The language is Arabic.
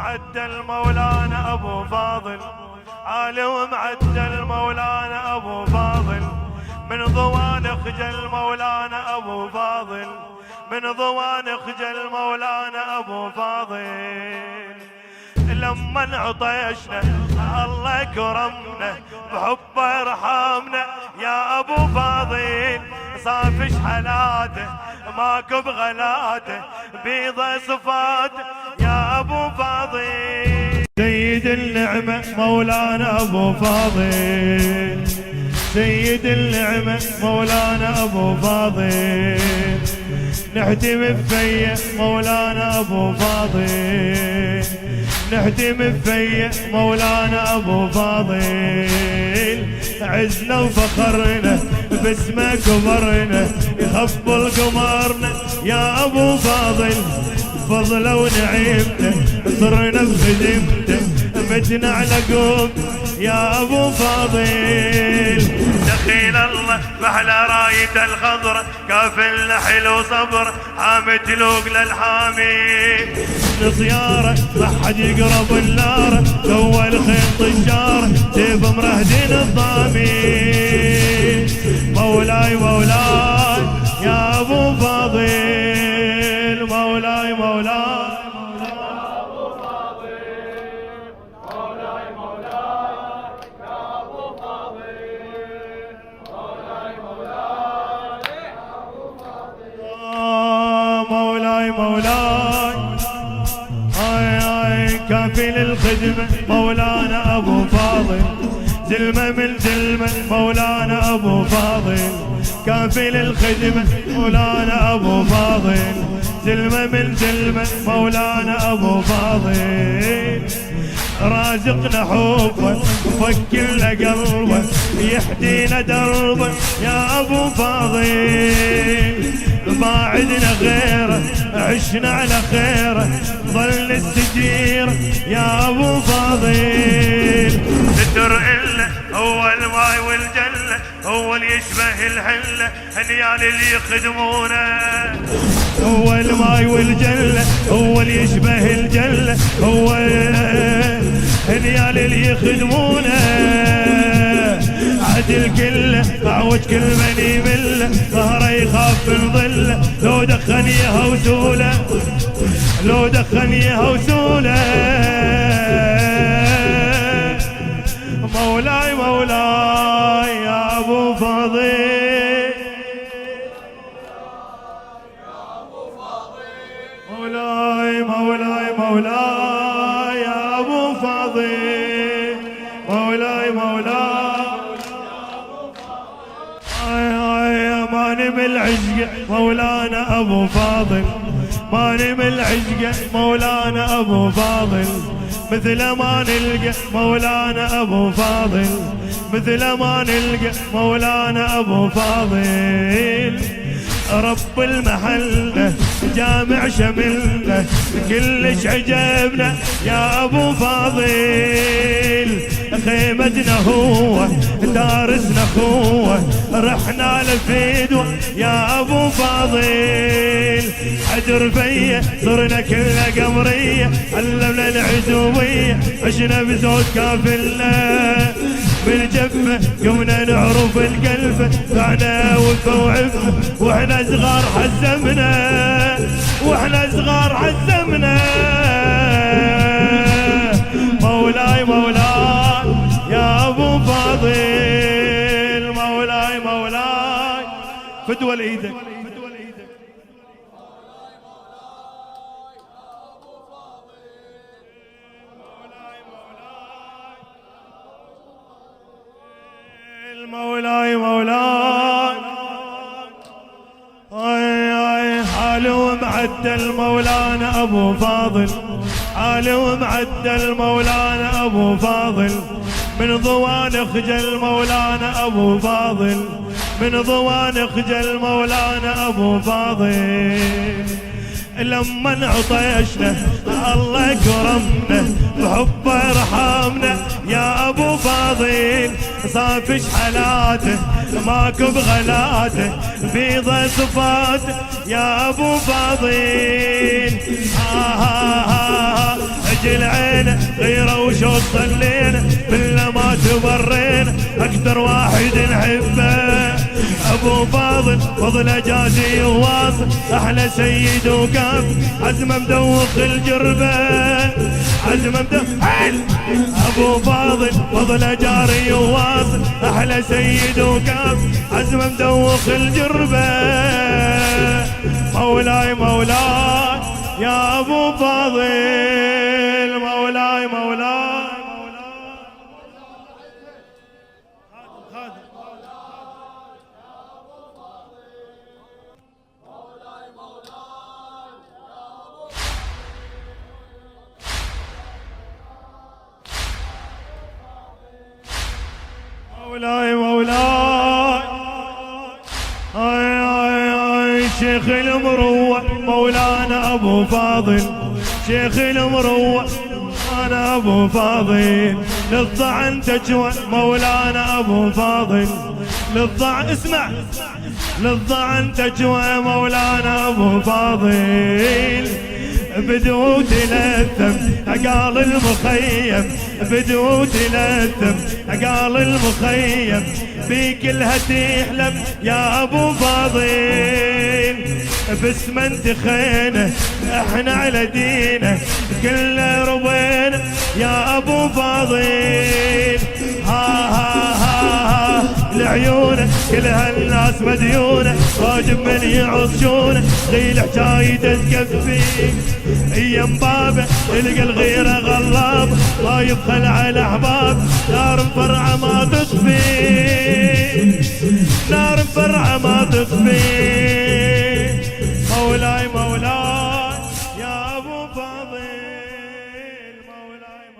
ومعدل مولانا ابو فاضل، عالي ومعدل مولانا ابو فاضل، من ضوان خجل مولانا ابو فاضل، من ضوان خجل مولانا ابو فاضل. لما عطيشنا الله كرمنا بحبه ارحمنا يا ابو فاضل، صافش حالاته ماكو بغلاته بيض صفاته يا ابو فاضل. سيد النعمة مولانا ابو فاضل، سيد النعمة مولانا ابو فاضل، نهدم بفيه مولانا ابو فاضل، نهدم بفيه مولانا ابو فاضل. عزنا وفخرنا باسمك كبرنا يخفل قمرنا يا ابو فاضل، فضله ونعيمته صرنا بخدمته متنا على قوم يا ابو فاضل. دخيل الله بحلى رايته الخضرة كافلنا حلو صبر حامي تلوق للحامي، نصياره ما حد يقرب النار سوى الخيط الشارة سيف مرهدين الضامي. مولاي مولاي يا ابو فاضل، مولاي مولاي مولاي كافل الخدمة مولانا ابو فاضل، زلمة من زلمة مولانا ابو فاضل، كافل الخدمة مولانا ابو فاضل، زلمة من زلمة مولانا ابو فاضل. رازقنا حبه وفكلنا قلبه يحدينا دربه يا ابو فاضل، ما عدنا غيره عشنا على خيره ظل السجير يا ابو فاضل. ستر إله هو الماي والجله هو اللي يشبه الحله هنيال اللي يخدمونه، هو الماي والجله هو اللي يشبه الجله هو هنيال اللي يخدمونه. عدل كله معوج كل من يمله ظهره يخاف من ظله لو دخن يهوسوله لو دخن يهوسوله. مولاي مولاي يا ابو فاضل، مولاي مولاي مولاي يا ابو فاضل، مولاي مولاي ماني من العشق مولانا ابو فاضل، ماني من العشق مولانا ابو فاضل، مثل ما نلقى مولانا ابو فاضل، مثل ما نلقى مولانا ابو فاضل. رب المحلة جامع شملنا كلش عجبنا يا ابو فاضل، خيمتنا هو دارسنا خوه رحنا لفيدوه يا ابو فاضل. حجر فيه صرنا كلنا قمريه علمنا العزوبيه عشنا بزود كافلنا بالجفه قمنا نعرف القلفه بعنا وفه وعفه واحنا صغار حزمنا واحنا صغار حزمنا. مولاي مولاي يا ابو فاضل، مولاي مولاي فدوى لايدك. مولاي مولاي حالي ومعدل مولانا ابو فاضل، حالي ومعدل مولانا ابو فاضل، من ضوان خجل مولانا ابو فاضل، من ضوان خجل مولانا ابو فاضل. لما عطيشنا الله كرمنا بحبه ارحمنا يا ابو فاضل، صافش حالاته ماكو بغلاته بيض صفاته يا ابو فاضل. العين غيره وشوق صلينا بالله ما تبرينا اكثر واحد نحبه ابو فاضل فضل جازي وواصل احلى سيد وكاف عزمه مدوخ الجربه عزمه مدوخ ابو فاضل فضل جاري وواصل احلى سيد وكاف عزمه مدوخ الجربه مولاي مولاي يا ابو فاضل مولاي مولاي مولاي مولاي اي شيخ المروة مولانا ابو فاضل شيخ المروة انا ابو فاضل للضعن تجوى مولانا ابو فاضل للضعن اسمع للضعن تجوى مولانا ابو فاضل بدو تلثم عقال المخيم بدو تلثم عقال المخيم بكلها تحلم يا ابو فاضل باسم انت خينه احنا على دينه كله رضينا يا ابو فاضل ها ها ها لعيونه كل هالناس مديونه واجب من يعطشونه غيل حجايته تكفي ايام بابه تلقى الغيره غلاب ما يبخل على احباب نار فرعه ما تطفي نار فرعه ما تطفي مولاي مولاي